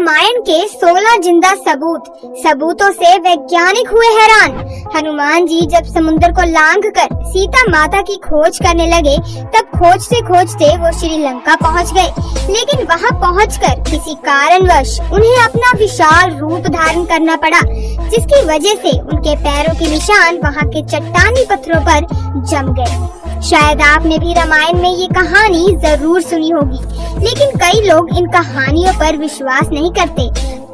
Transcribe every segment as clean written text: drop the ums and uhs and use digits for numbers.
रामायण के 16 जिंदा सबूतों से वैज्ञानिक हुए हैरान। हनुमान जी जब समुद्र को लांघकर सीता माता की खोज करने लगे, तब खोजते खोजते वो श्रीलंका पहुंच गए। लेकिन वहां पहुंचकर किसी कारणवश उन्हें अपना विशाल रूप धारण करना पड़ा, जिसकी वजह से उनके पैरों के निशान वहां के चट्टानी पत्थरों पर जम गए। शायद आपने भी रामायण में ये कहानी जरूर सुनी होगी, लेकिन कई लोग इन कहानियों पर विश्वास नहीं करते।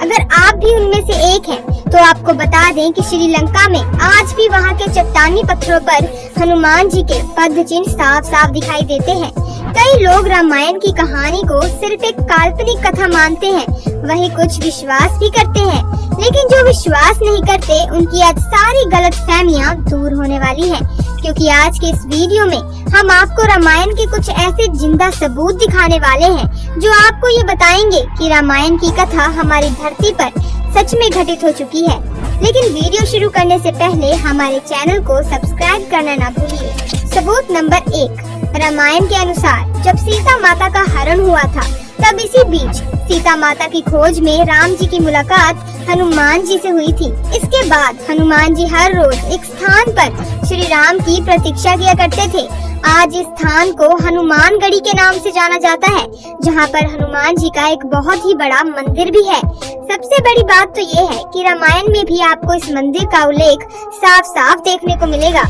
अगर आप भी उनमें से एक हैं, तो आपको बता दें कि श्रीलंका में आज भी वहां के चट्टानी पत्थरों पर हनुमान जी के पद चिन्ह साफ साफ दिखाई देते हैं। कई लोग रामायण की कहानी को सिर्फ एक काल्पनिक कथा मानते हैं, वही कुछ विश्वास भी करते हैं। लेकिन जो विश्वास नहीं करते, उनकी आज सारी गलतफहमियां दूर होने वाली हैं, क्योंकि आज के इस वीडियो में हम आपको रामायण के कुछ ऐसे जिंदा सबूत दिखाने वाले हैं, जो आपको ये बताएंगे कि रामायण की कथा हमारी धरती पर सच में घटित हो चुकी है। लेकिन वीडियो शुरू करने से पहले हमारे चैनल को सब्सक्राइब करना ना भूलिए। सबूत नंबर 1, रामायण के अनुसार जब सीता माता का हरण हुआ था, तब इसी बीच सीता माता की खोज में राम जी की मुलाकात हनुमान जी से हुई थी। इसके बाद हनुमान जी हर रोज एक स्थान पर श्री राम की प्रतीक्षा किया करते थे। आज इस स्थान को हनुमानगढ़ी के नाम से जाना जाता है, जहां पर हनुमान जी का एक बहुत ही बड़ा मंदिर भी है। सबसे बड़ी बात तो ये है कि रामायण में भी आपको इस मंदिर का उल्लेख साफ साफ देखने को मिलेगा।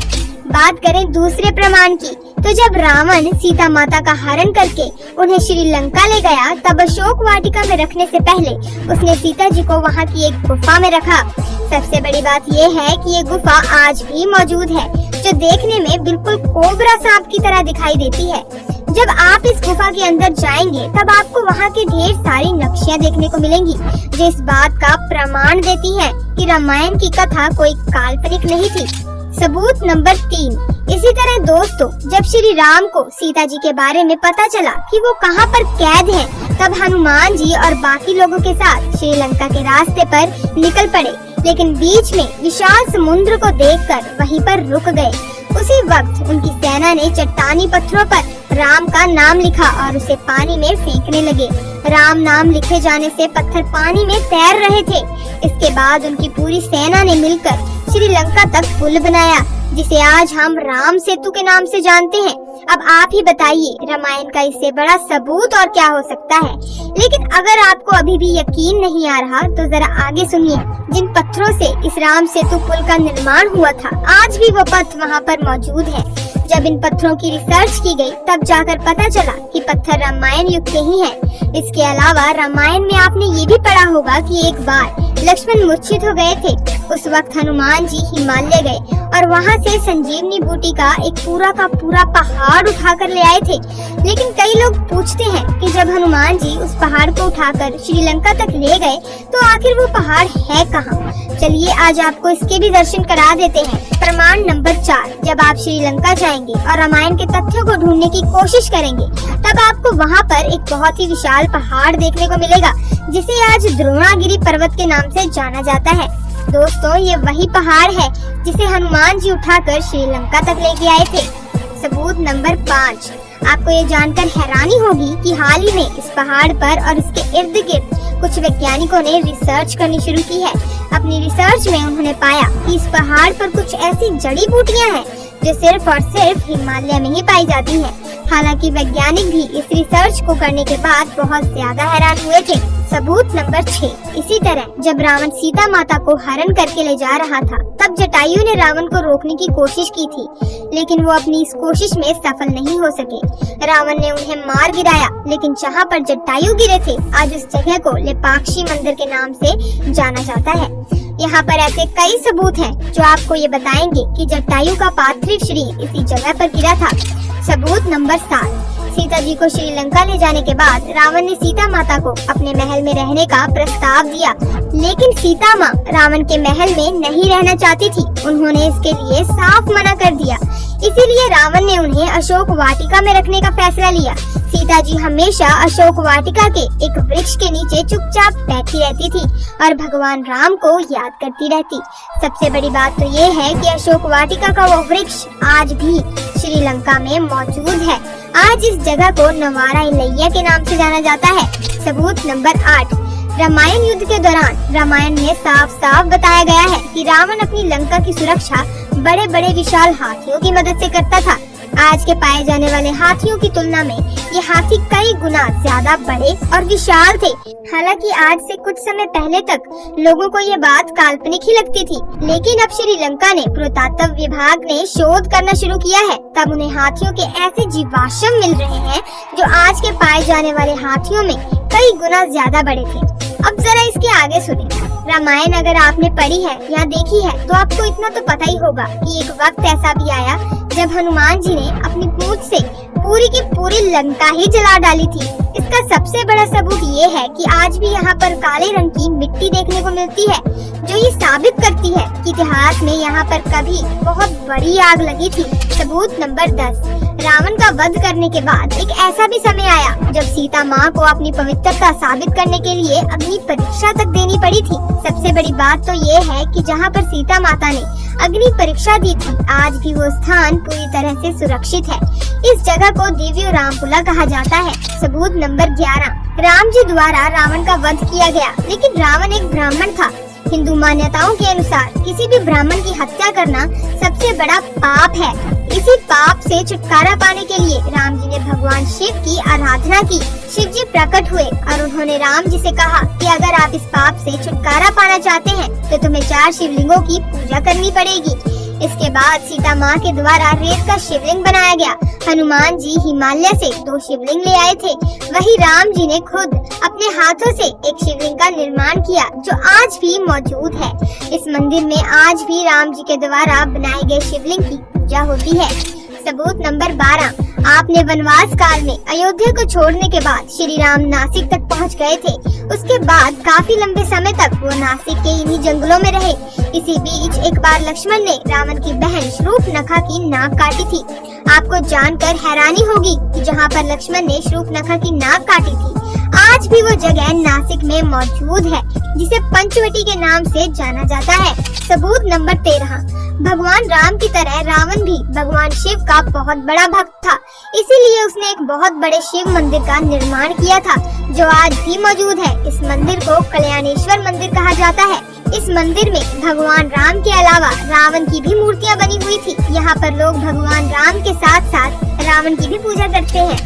बात करें दूसरे प्रमाण की, तो जब रावण सीता माता का हरण करके उन्हें श्रीलंका ले गया, तब अशोक वाटिका में रखने से पहले उसने सीता जी को वहां की एक गुफा में रखा। सबसे बड़ी बात ये है कि ये गुफा आज भी मौजूद है, जो देखने में बिल्कुल कोबरा सांप की तरह दिखाई देती है। जब आप इस गुफा के अंदर जाएंगे, तब आपको वहाँ के ढेर सारी नक्शियाँ देखने को मिलेंगी, जो इस बात का प्रमाण देती है कि रामायण की कथा कोई काल्पनिक नहीं थी। सबूत नंबर 3, इसी तरह दोस्तों, जब श्री राम को सीता जी के बारे में पता चला कि वो कहाँ पर कैद हैं, तब हनुमान जी और बाकी लोगों के साथ श्रीलंका के रास्ते पर निकल पड़े। लेकिन बीच में विशाल समुद्र को देखकर वहीं पर रुक गए। उसी वक्त उनकी सेना ने चट्टानी पत्थरों पर राम का नाम लिखा और उसे पानी में फेंकने लगे। राम नाम लिखे जाने से पत्थर पानी में तैर रहे थे। इसके बाद उनकी पूरी सेना ने मिलकर श्रीलंका तक पुल बनाया, जिसे आज हम राम सेतु के नाम से जानते हैं। अब आप ही बताइए, रामायण का इससे बड़ा सबूत और क्या हो सकता है। लेकिन अगर आपको अभी भी यकीन नहीं आ रहा, तो जरा आगे सुनिए। जिन पत्थरों से इस राम सेतु पुल का निर्माण हुआ था, आज भी वो पत्थर वहाँ पर मौजूद है। जब इन पत्थरों की रिसर्च की गई, तब जाकर पता चला कि पत्थर रामायण युग के ही हैं। इसके अलावा रामायण में आपने ये भी पढ़ा होगा कि एक बार लक्ष्मण मूर्छित हो गए थे। उस वक्त हनुमान जी हिमालय गए और वहाँ से संजीवनी बूटी का एक पूरा का पूरा पहाड़ उठाकर ले आए थे। लेकिन कई लोग पूछते हैं कि जब हनुमान जी उस पहाड़ को उठाकर श्रीलंका तक ले गए, तो आखिर वो पहाड़ है कहाँ? चलिए आज आपको इसके भी दर्शन करा देते हैं। प्रमाण नंबर 4, जब आप श्रीलंका जाएंगे और रामायण के तथ्यों को ढूंढने की कोशिश करेंगे, तब आपको वहाँ पर एक बहुत ही विशाल पहाड़ देखने को मिलेगा, जिसे आज द्रोणागिरी पर्वत के नाम से जाना जाता है। दोस्तों, ये वही पहाड़ है जिसे हनुमान जी उठाकर श्रीलंका तक लेके आए थे। सबूत नंबर 5, आपको ये जानकर हैरानी होगी कि हाल ही में इस पहाड़ पर और इसके इर्द गिर्द कुछ वैज्ञानिकों ने रिसर्च करनी शुरू की है। अपनी रिसर्च में उन्होंने पाया कि इस पहाड़ पर कुछ ऐसी जड़ी बूटियां हैं जो सिर्फ और सिर्फ हिमालय में ही पाई जाती हैं। हालांकि वैज्ञानिक भी इस रिसर्च को करने के बाद बहुत ज्यादा हैरान हुए थे। सबूत नंबर 6, इसी तरह जब रावण सीता माता को हरण करके ले जा रहा था, तब जटायु ने रावण को रोकने की कोशिश की थी, लेकिन वो अपनी इस कोशिश में सफल नहीं हो सके। रावण ने उन्हें मार गिराया, लेकिन जहाँ पर जटायु गिरे थे, आज उस जगह को लेपाक्षी मंदिर के नाम से जाना जाता है। यहाँ पर ऐसे कई सबूत हैं जो आपको ये बताएंगे कि जटायु का पार्थिव शरीर इसी जगह पर गिरा था। सबूत नंबर 7, सीता जी को श्रीलंका ले जाने के बाद रावण ने सीता माता को अपने महल में रहने का प्रस्ताव दिया, लेकिन सीता माँ रावण के महल में नहीं रहना चाहती थी। उन्होंने इसके लिए साफ मना कर दिया। इसीलिए रावण ने उन्हें अशोक वाटिका में रखने का फैसला लिया। सीता जी हमेशा अशोक वाटिका के एक वृक्ष के नीचे चुपचाप बैठी रहती थी और भगवान राम को याद करती रहती। सबसे बड़ी बात तो ये है कि अशोक वाटिका का वो वृक्ष आज भी श्रीलंका में मौजूद है। आज इस जगह को नवारा इलैया के नाम से जाना जाता है। सबूत नंबर 8, रामायण युद्ध के दौरान रामायण में साफ साफ बताया गया है कि रावण अपनी लंका की सुरक्षा बड़े बड़े विशाल हाथियों की मदद से करता था। आज के पाए जाने वाले हाथियों की तुलना में ये हाथी कई गुना ज्यादा बड़े और विशाल थे। हालांकि आज से कुछ समय पहले तक लोगों को ये बात काल्पनिक ही लगती थी, लेकिन अब श्रीलंका ने पुरातत्व विभाग ने शोध करना शुरू किया है, तब उन्हें हाथियों के ऐसे जीवाश्म मिल रहे हैं जो आज के पाए जाने वाले हाथियों में कई गुना ज्यादा बड़े थे। अब जरा इसके आगे सुने। रामायण अगर आपने पढ़ी है या देखी है तो आपको इतना तो पता ही होगा कि एक वक्त ऐसा भी आया जब हनुमान जी ने अपनी पूंछ से पूरी की पूरी लंका ही जला डाली थी। इसका सबसे बड़ा सबूत ये है कि आज भी यहाँ पर काले रंग की मिट्टी देखने को मिलती है, जो ये साबित करती है कि इतिहास में यहाँ पर कभी बहुत बड़ी आग लगी थी। सबूत नंबर 10। रावण का वध करने के बाद एक ऐसा भी समय आया जब सीता माँ को अपनी पवित्रता साबित करने के लिए अग्नि परीक्षा तक देनी पड़ी थी। सबसे बड़ी बात तो ये है कि जहाँ पर सीता माता ने अग्नि परीक्षा दी थी, आज भी वो स्थान पूरी तरह से सुरक्षित है। इस जगह को दिव्य रामपुला कहा जाता है। सबूत नंबर 11। राम जी द्वारा रावण का वध किया गया, लेकिन रावण एक ब्राह्मण था। हिंदू मान्यताओं के अनुसार किसी भी ब्राह्मण की हत्या करना सबसे बड़ा पाप है। इसी पाप से छुटकारा पाने के लिए राम जी ने भगवान शिव की आराधना की। शिव जी प्रकट हुए और उन्होंने राम जी से कहा कि अगर आप इस पाप से छुटकारा पाना चाहते हैं तो तुम्हें 4 शिवलिंगों की पूजा करनी पड़ेगी। इसके बाद सीता माँ के द्वारा रेत का शिवलिंग बनाया गया। हनुमान जी हिमालय से 2 शिवलिंग ले आए थे। वही राम जी ने खुद अपने हाथों से एक शिवलिंग का निर्माण किया, जो आज भी मौजूद है। इस मंदिर में आज भी राम जी के द्वारा बनाए गए शिवलिंग की पूजा होती है। सबूत नंबर 12। आपने वनवास काल में अयोध्या को छोड़ने के बाद श्री राम नासिक तक पहुंच गए थे। उसके बाद काफी लंबे समय तक वो नासिक के इन्हीं जंगलों में रहे। इसी बीच एक बार लक्ष्मण ने रावण की बहन शूर्पणखा की नाक काटी थी। आपको जानकर हैरानी होगी कि जहाँ पर लक्ष्मण ने शूर्पणखा की नाक काटी थी, आज भी वो जगह नासिक में मौजूद है, जिसे पंचवटी के नाम से जाना जाता है। सबूत नंबर 13। भगवान राम की तरह रावण भी भगवान शिव का बहुत बड़ा भक्त था, इसीलिए उसने एक बहुत बड़े शिव मंदिर का निर्माण किया था, जो आज भी मौजूद है। इस मंदिर को कल्याणेश्वर मंदिर कहा जाता है। इस मंदिर में भगवान राम के अलावा रावण की भी मूर्तियाँ बनी हुई थी। यहाँ पर लोग भगवान राम के साथ साथ रावण की भी पूजा करते हैं।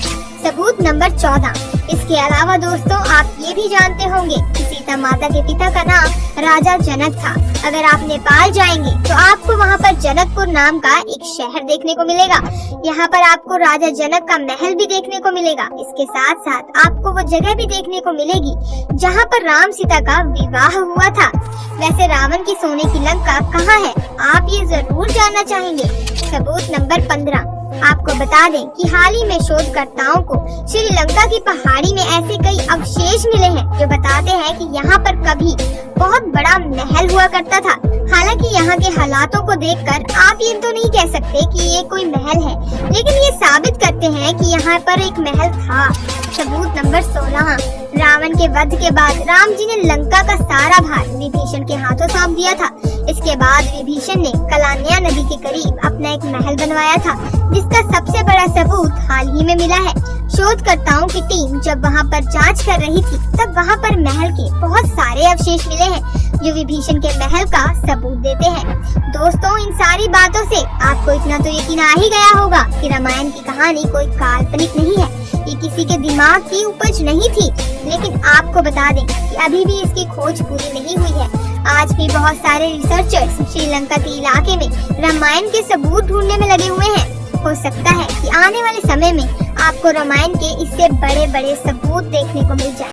सबूत नंबर 14। इसके अलावा दोस्तों, आप ये भी जानते होंगे कि सीता माता के पिता का नाम राजा जनक था। अगर आप नेपाल जाएंगे तो आपको वहाँ पर जनकपुर नाम का एक शहर देखने को मिलेगा। यहाँ पर आपको राजा जनक का महल भी देखने को मिलेगा। इसके साथ साथ आपको वो जगह भी देखने को मिलेगी जहाँ पर राम सीता का विवाह हुआ था। वैसे रावण की सोने की लंका कहाँ है, आप ये जरूर जानना चाहेंगे। सबूत नंबर 15। आपको बता दें कि हाल ही में शोधकर्ताओं को श्रीलंका की पहाड़ी में ऐसे कई अवशेष मिले हैं जो बताते हैं कि यहाँ पर कभी बहुत बड़ा महल हुआ करता था। हालांकि यहाँ के हालातों को देखकर आप ये तो नहीं कह सकते कि ये कोई महल है, लेकिन ये साबित करते हैं कि यहाँ पर एक महल था। सबूत नंबर 16। रावण के वध के बाद राम जी ने लंका का सारा भार विभीषण के हाथों सौंप दिया था। इसके बाद विभीषण ने कलान्या नदी के करीब अपना एक महल बनवाया था, जिसका सबसे बड़ा सबूत हाल ही में मिला है। शोधकर्ताओं की टीम जब वहां पर जांच कर रही थी, तब वहां पर महल के बहुत सारे अवशेष मिले हैं, जो विभीषण के महल का सबूत देते हैं। दोस्तों, इन सारी बातों से आपको इतना तो यकीन आ ही गया होगा कि रामायण की कहानी कोई काल्पनिक नहीं है, ये किसी के दिमाग की उपज नहीं थी। लेकिन आपको बता दें कि अभी भी इसकी खोज पूरी नहीं हुई है। आज भी बहुत सारे रिसर्चर्स श्रीलंका के इलाके में रामायण के सबूत ढूंढने में लगे हुए हैं। हो सकता है कि आने वाले समय में आपको रामायण के इससे बड़े बड़े सबूत देखने को मिल जाए।